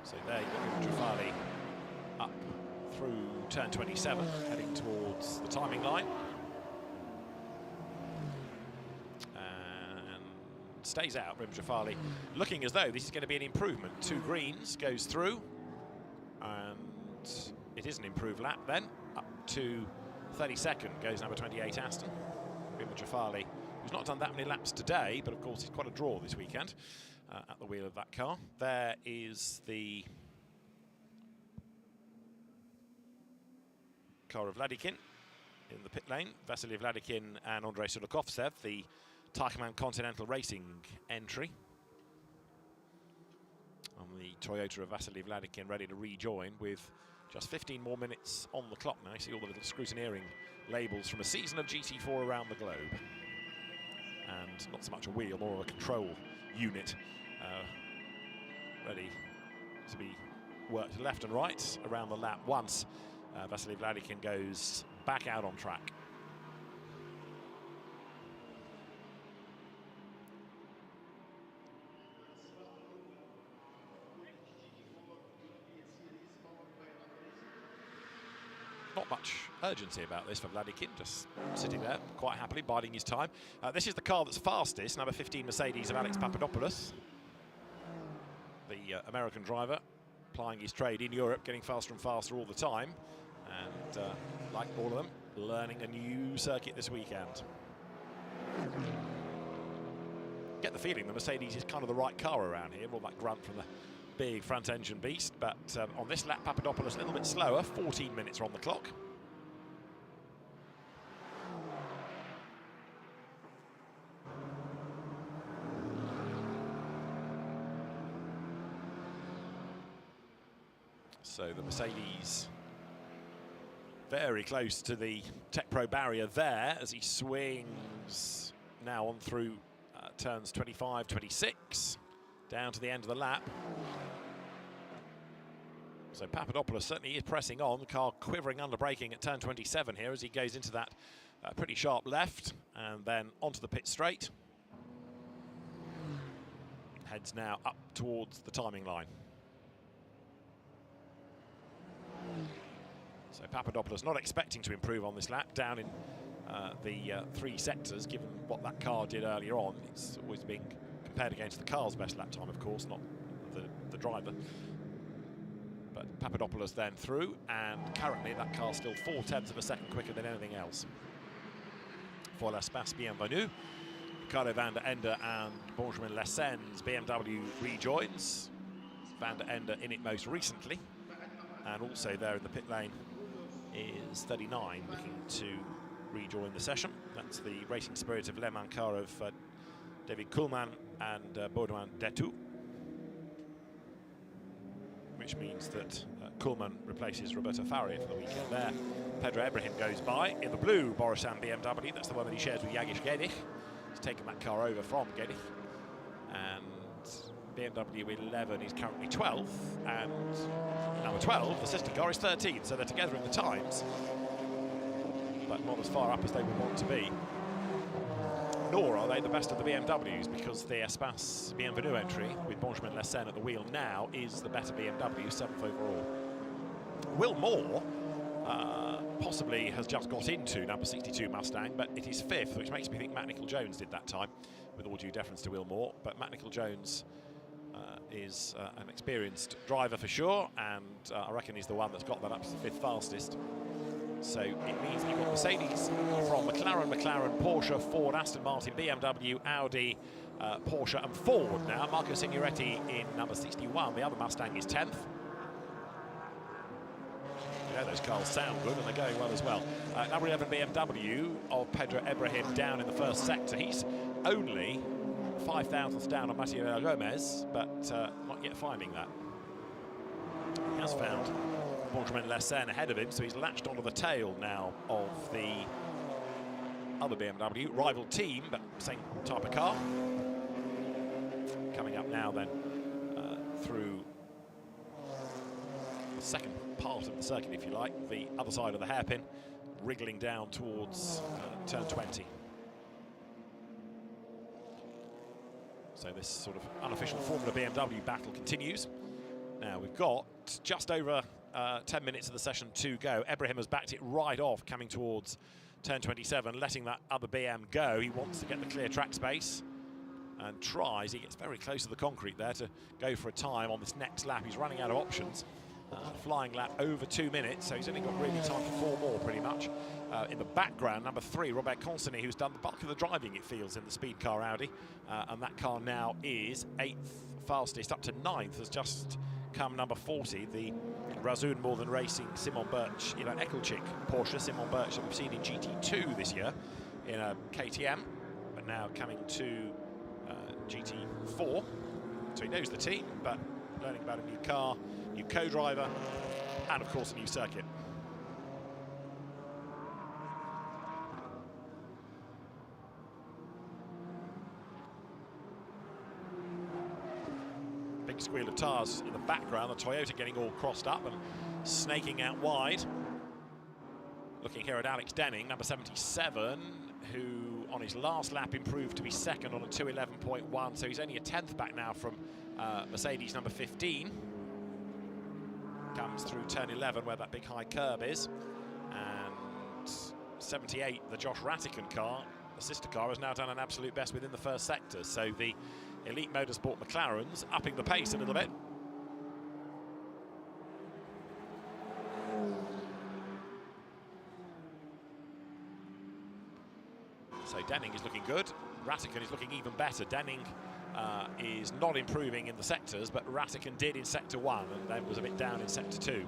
So there you've got Jafali up through turn 27, heading towards the timing line. And stays out, Rima Jafali, looking as though this is going to be an improvement. 2 greens, goes through, and it is an improved lap then. Up to 32nd goes number 28 Aston. Rima Jafali, who's not done that many laps today, but of course he's quite a draw this weekend. At the wheel of that car. There is the car of Vladikin in the pit lane. Vasily Vladikin and Andrei Sulakovtsev, the Taichman Continental Racing entry. On the Toyota of Vasily Vladikin, ready to rejoin with just 15 more minutes on the clock now. You see all the little scrutineering labels from a season of GT4 around the globe. And not so much a wheel, more of a control unit ready to be worked left and right around the lap once Vasily Vladikin goes back out on track. not much urgency about this for Vladikin, just sitting there quite happily, biding his time. This is the car that's fastest, number 15 Mercedes of Alex Papadopoulos. The American driver plying his trade in Europe, getting faster and faster all the time. And like all of them, learning a new circuit this weekend. Get the feeling the Mercedes is kind of the right car around here, all that grunt from the big front engine beast, but on this lap Papadopoulos a little bit slower, 14 minutes are on the clock. So the Mercedes very close to the Tech Pro barrier there as he swings now on through turns 25, 26, down to the end of the lap. So Papadopoulos certainly is pressing on, the car quivering under braking at turn 27 here as he goes into that pretty sharp left and then onto the pit straight. Heads now up towards the timing line. So Papadopoulos not expecting to improve on this lap, down in the 3 sectors, given what that car did earlier on. It's always being compared against the car's best lap time, of course, not the driver. But Papadopoulos then through, and currently that car's still 0.4 of a second quicker than anything else. For l'Espace Bienvenue, Ricardo van der Ende and Benjamin Lessen's BMW rejoins. Van der Ende in it most recently, and also there in the pit lane is 39 looking to rejoin the session. That's the racing spirit of Le Mans car of David Kuhlmann and Baudouin Detou, which means that Kuhlmann replaces Roberto Faria for the weekend there. Pedro Ibrahim goes by in the blue Borusan BMW. That's the one that he shares with Jagish Gedich. He's taken that car over from Gedich. And BMW 11 is currently 12th, and number 12, the sister car, is 13th, so they're together in the times, but not as far up as they would want to be. Nor are they the best of the BMWs, because the Espace Bienvenue entry with Benjamin Lessen at the wheel now is the better BMW, 7th overall. Will Moore possibly has just got into number 62 Mustang, but it is 5th, which makes me think Matt Nicol-Jones did that time, with all due deference to Will Moore. But Matt Nicol-Jones is an experienced driver for sure, and I reckon he's the one that's got that up to the 5th fastest. So it means you've got Mercedes from McLaren, Porsche, Ford, Aston Martin, BMW, Audi, Porsche and Ford now. Marco Signoretti in number 61, the other Mustang is 10th. Yeah, those cars sound good and they're going well as well. Number 11 BMW of Pedro Ibrahim down in the first sector. He's only 5 thousandths down on Matteo Gomez, but not yet finding that. He has found Benjamin Lessen ahead of him, so he's latched onto the tail now of the other BMW. Rival team, but same type of car. Coming up now then through the second part of the circuit, if you like, the other side of the hairpin, wriggling down towards turn 20. So this sort of unofficial Formula BMW battle continues. Now we've got just over 10 minutes of the session to go. Ibrahim has backed it right off, coming towards turn 27, letting that other BM go. He wants to get the clear track space and tries. He gets very close to the concrete there to go for a time on this next lap. He's running out of options. Flying lap over 2 minutes, so he's only got really time for 4 more pretty much. In the background, number 3, Robert Consonny, who's done the bulk of the driving, it feels, in the speed car Audi. And that car now is 8th fastest, up to 9th, has just come number 40, the Razun More Than Racing Simon Birch, Ilan Ekelchik Porsche, Simon Birch that we've seen in GT2 this year in a KTM, but now coming to GT4. So he knows the team, but learning about a new car, new co-driver, and of course a new circuit. Big squeal of tyres in the background, the Toyota getting all crossed up and snaking out wide. Looking here at Alex Denning, number 77, who on his last lap improved to be second on a 2:11.1, so he's only a 10th back now from Mercedes number 15. Comes through turn 11 where that big high curb is, 78, the Josh Ratican car, the sister car, has now done an absolute best within the first sector. So the Elite Motorsport McLarens upping the pace a little bit. So Denning is looking good. Ratican is looking even better. Denning is not improving in the sectors, but Ratican did in sector 1 and then was a bit down in sector 2.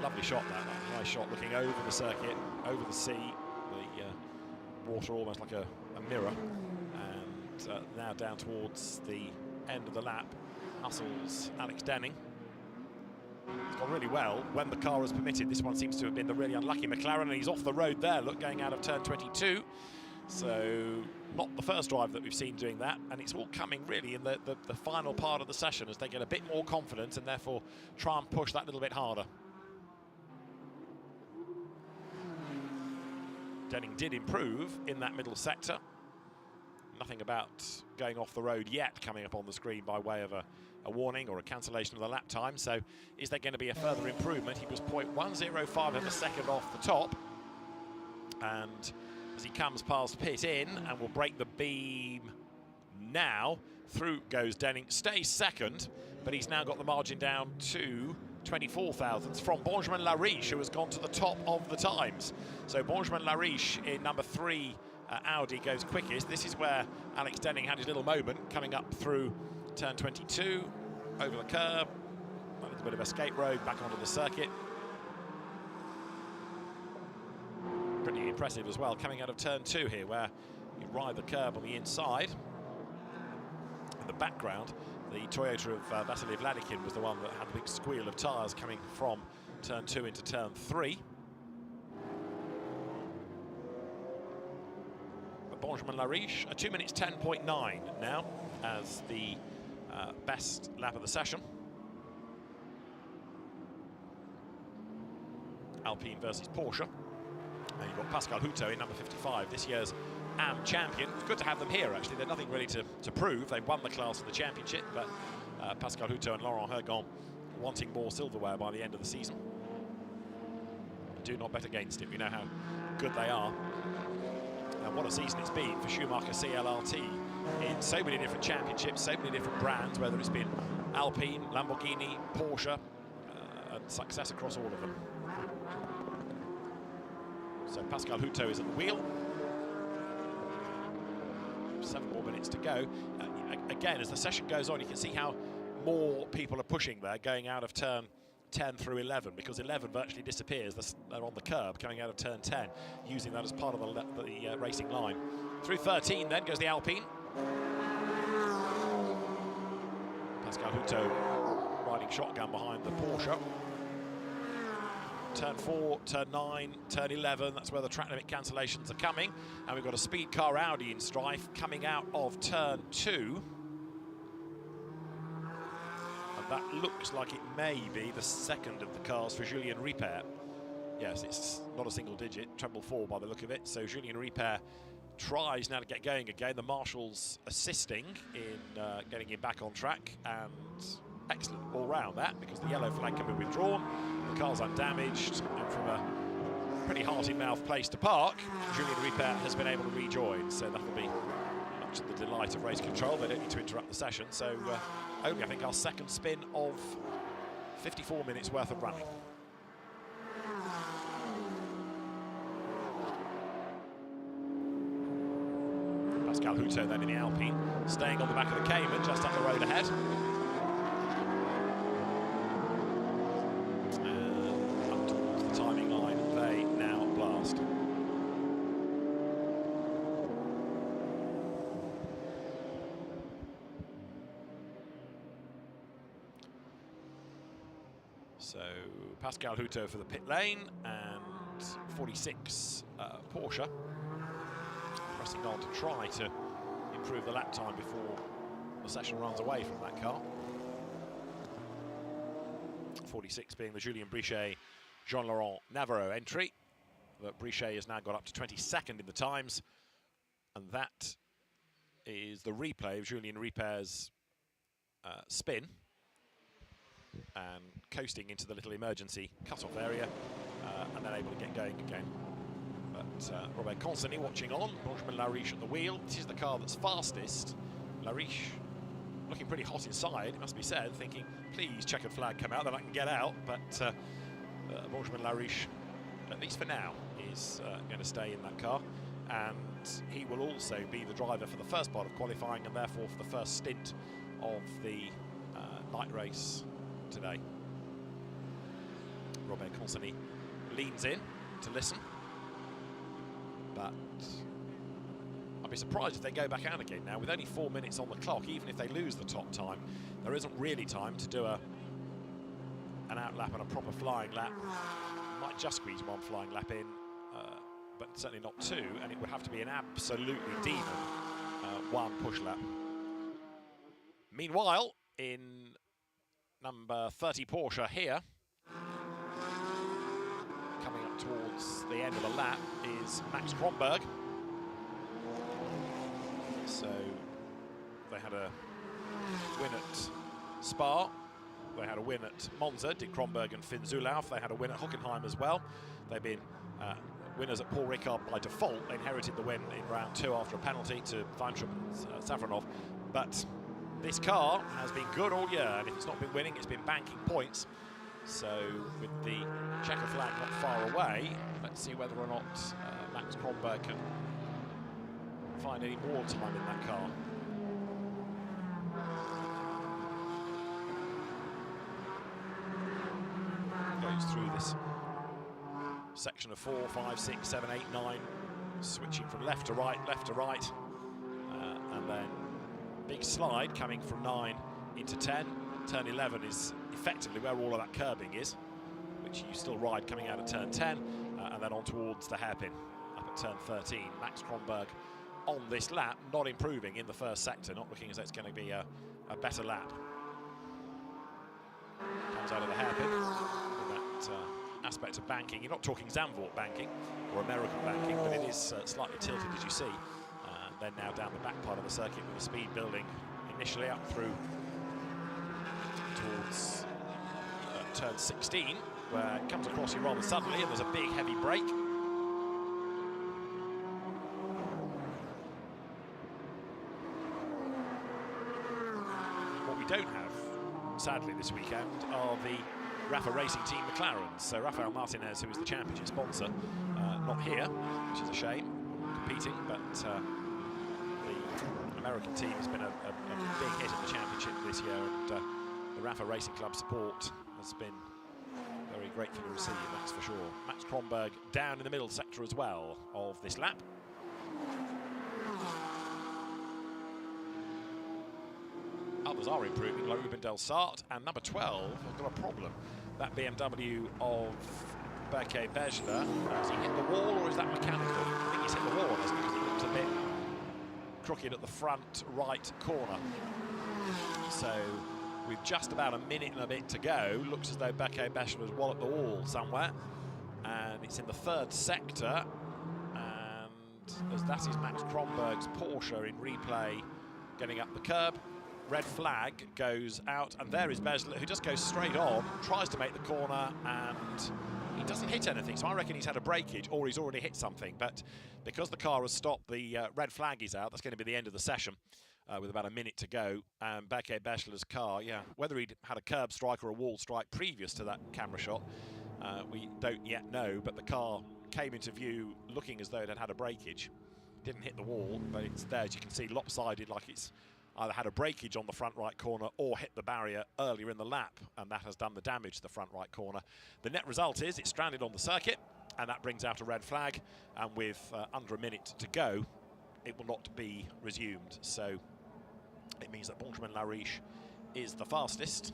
Lovely shot, that nice shot, looking over the circuit, over the sea, the water almost like a mirror, and now down towards the end of the lap, hustles Alex Denning. It's gone really well when the car was permitted. This one seems to have been the really unlucky McLaren, and he's off the road there, look, going out of turn 22. So not the first drive that we've seen doing that, and it's all coming really in the final part of the session as they get a bit more confident and therefore try and push that little bit harder. Denning did improve in that middle sector. Nothing about going off the road yet coming up on the screen by way of a warning or a cancellation of the lap time. So is there going to be a further improvement? He was 0.105 of a second off the top. And as he comes past pit in and will break the beam now, through goes Denning, stays second, but he's now got the margin down to 24 thousandths from Benjamin Lariche, who has gone to the top of the times. So Benjamin Lariche in number 3 Audi goes quickest. This is where Alex Denning had his little moment, coming up through turn 22, over the curb, a little bit of escape road, back onto the circuit. Pretty impressive as well, coming out of turn 2 here, where you ride the curb on the inside. In the background, the Toyota of Vasily Vladikin was the one that had the big squeal of tyres coming from turn 2 into turn 3. But Benjamin Lariche, a 2 minutes 10.9 now as the best lap of the session. Alpine versus Porsche. And you've got Pascal Houteau in number 55, this year's AM champion. It's good to have them here, actually. They've nothing really to prove. They've won the class in the championship, but Pascal Houteau and Laurent Hergon wanting more silverware by the end of the season. Do not bet against it. We know how good they are. And what a season it's been for Schumacher CLRT in so many different championships, so many different brands, whether it's been Alpine, Lamborghini, Porsche, and success across all of them. So Pascal Houteau is at the wheel. 7 more minutes to go. Again, as the session goes on, you can see how more people are pushing there, going out of turn 10 through 11, because 11 virtually disappears. They're on the curb, coming out of turn 10, using that as part of the racing line. Through 13, then, goes the Alpine. Pascal Houteau riding shotgun behind the Porsche. Turn 4, turn 9, turn 11, that's where the track limit cancellations are coming. And we've got a speed car Audi in strife coming out of turn 2. And that looks like it may be the second of the cars for Julien Ripert. Yes, it's not a single digit, treble 4 by the look of it. So Julien Ripert tries now to get going again. The marshals assisting in getting him back on track, and excellent all round that, because the yellow flag can be withdrawn, the car's undamaged, and from a pretty hearty-mouth place to park, Julien Ripert has been able to rejoin, so that'll be much of the delight of race control. They don't need to interrupt the session, so only I think our second spin of 54 minutes worth of running. Pascal Houteau then in the Alpine, staying on the back of the Cayman, just up the road ahead. Up towards the timing line, they now blast. So Pascal Houteau for the pit lane, and 46 Porsche pressing on to try to improve the lap time before the session runs away from that car. 46 being the Julien Brichet, Jean-Laurent Navarro entry. But Brichet has now got up to 22nd in the times, and that is the replay of Julien Ripert's spin, and coasting into the little emergency cut-off area, and then able to get going again. But Robert Constantly watching on, Benjamin Lariche at the wheel. This is the car that's fastest. Lariche looking pretty hot inside, it must be said, thinking, please, checkered flag come out, then I can get out. But Benjamin Lariche, at least for now, is going to stay in that car. And he will also be the driver for the first part of qualifying and therefore for the first stint of the night race today. Robert Constantly leans in to listen, but I'd be surprised if they go back out again now. With only 4 minutes on the clock, even if they lose the top time, there isn't really time to do an outlap and a proper flying lap. Might just squeeze one flying lap in, but certainly not two, and it would have to be an absolutely demon one push lap. Meanwhile, in number 30 Porsche here, coming up towards the end of the lap, is Max Kronberg. So they had a win at Spa, they had a win at Monza, Dick Kronberg and Finn Zulauf. They had a win at Hockenheim as well. They've been winners at Paul Ricard by default. They inherited the win in round 2 after a penalty to Weintraub and Safronov. But this car has been good all year, and if it's not been winning, it's been banking points. So with the checker flag not far away, let's see whether or not Max Kronberg can find any more time in that car. Goes through this section of 4, 5, 6, 7, 8, 9, switching from left to right, and then big slide coming from 9 into 10. Turn 11 is effectively where all of that curbing is, which you still ride coming out of turn 10, and then on towards the hairpin up at turn 13. Max Kronberg on this lap, not improving in the first sector, not looking as though it's going to be a better lap. Comes out of the hairpin with that aspect of banking. You're not talking Zandvoort banking or American banking, but it is slightly tilted, as you see. Then now down the back part of the circuit with the speed building initially up through towards turn 16, where it comes across you rather suddenly and there's a big heavy brake. What we don't have, sadly, this weekend are the RAFA Racing Team McLarens. So Rafael Martinez, who is the championship sponsor, not here, which is a shame, competing, but the American team has been a big hit in the championship this year, and the RAFA Racing Club support has been very gratefully received, that's for sure. Max Kronberg down in the middle sector as well of this lap. Others are improving, like Ruben Del Sart, and number 12 has got a problem. That BMW of Berke Bejler. Has he hit the wall, or is that mechanical? I think he's hit the wall, hasn't he? Because he looks a bit crooked at the front right corner. So with just about a minute and a bit to go, looks as though Berke Bejler has walloped the wall somewhere, and it's in the 3rd sector, and as that is Max Kronberg's Porsche in replay getting up the curb. Red flag goes out, and there is Bejler, who just goes straight on, tries to make the corner, and he doesn't hit anything. So I reckon he's had a breakage, or he's already hit something. But because the car has stopped, the red flag is out. That's going to be the end of the session with about a minute to go. And Berke Bejler's car, whether he'd had a curb strike or a wall strike previous to that camera shot, we don't yet know. But the car came into view looking as though it had had a breakage. Didn't hit the wall, but it's there, as you can see, lopsided, like it's either had a breakage on the front right corner or hit the barrier earlier in the lap, and that has done the damage to the front right corner. The net result is it's stranded on the circuit, and that brings out a red flag, and with under a minute to go, it will not be resumed. So it means that Benjamin Lariche is the fastest,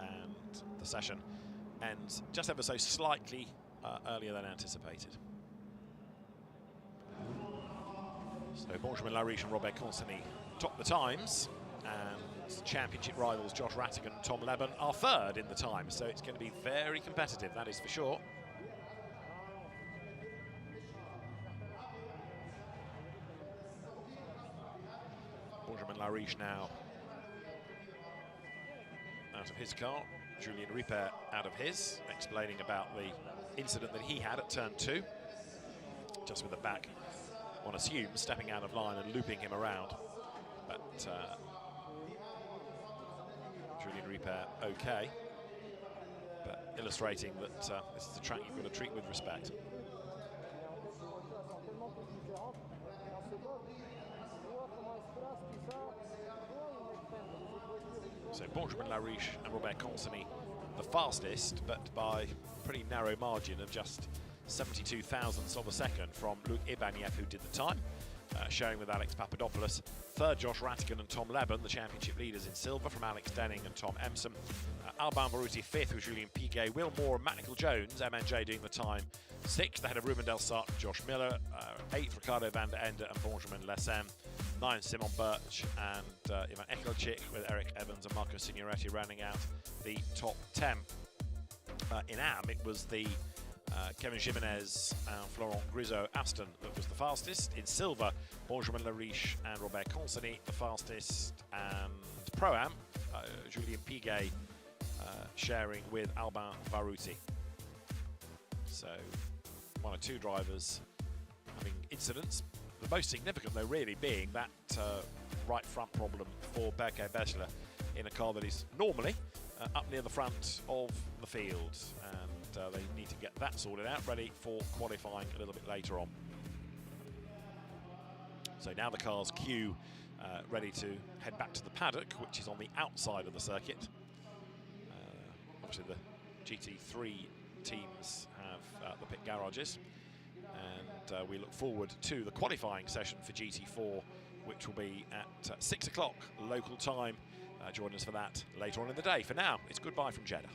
and the session ends just ever so slightly earlier than anticipated. So Benjamin Lariche and Robert Constantly top the times, and championship rivals Josh Rattigan and Tom Leben are 3rd in the time, so it's going to be very competitive, that is for sure. Benjamin Lariche now out of his car, Julien Ripert out of his, explaining about the incident that he had at turn 2. just with the back, one assumes, stepping out of line and looping him around. But Julien Ripert okay, but illustrating that this is a track you've got to treat with respect. So Benjamin Lariche and Robert Consony the fastest, but by a pretty narrow margin of just 72 thousandths of a second from Luc Ibanieff, who did the time, showing with Alex Papadopoulos. Third, Josh Rattigan and Tom Leben, the championship leaders in silver, from Alex Denning and Tom Emsom. Alban Baruti fifth with Julien Piguet, Will Moore and Matt Nicholl-Jones, MNJ doing the time sixth, ahead of Ruben Del Sart and Josh Miller. Eighth, Ricardo van der Ende and Benjamin Lessem. Ninth, Simon Birch and Ivan Eklochik, with Eric Evans and Marco Signoretti rounding out the top 10. In AM, it was the Kevin Jimenez and Florent Grisot Aston that was the fastest. In silver, Benjamin Lariche and Robert Consony the fastest. And Pro-Am, Julien Piguet sharing with Alban Baruti. So one or two drivers having incidents. The most significant, though, really being that right front problem for Berke Beschler in a car that is normally up near the front of the field. And they need to get that sorted out, ready for qualifying a little bit later on. So now the cars queue, ready to head back to the paddock, which is on the outside of the circuit. Obviously the GT3 teams have the pit garages. And we look forward to the qualifying session for GT4, which will be at 6 o'clock local time. Join us for that later on in the day. For now, it's goodbye from Jeddah.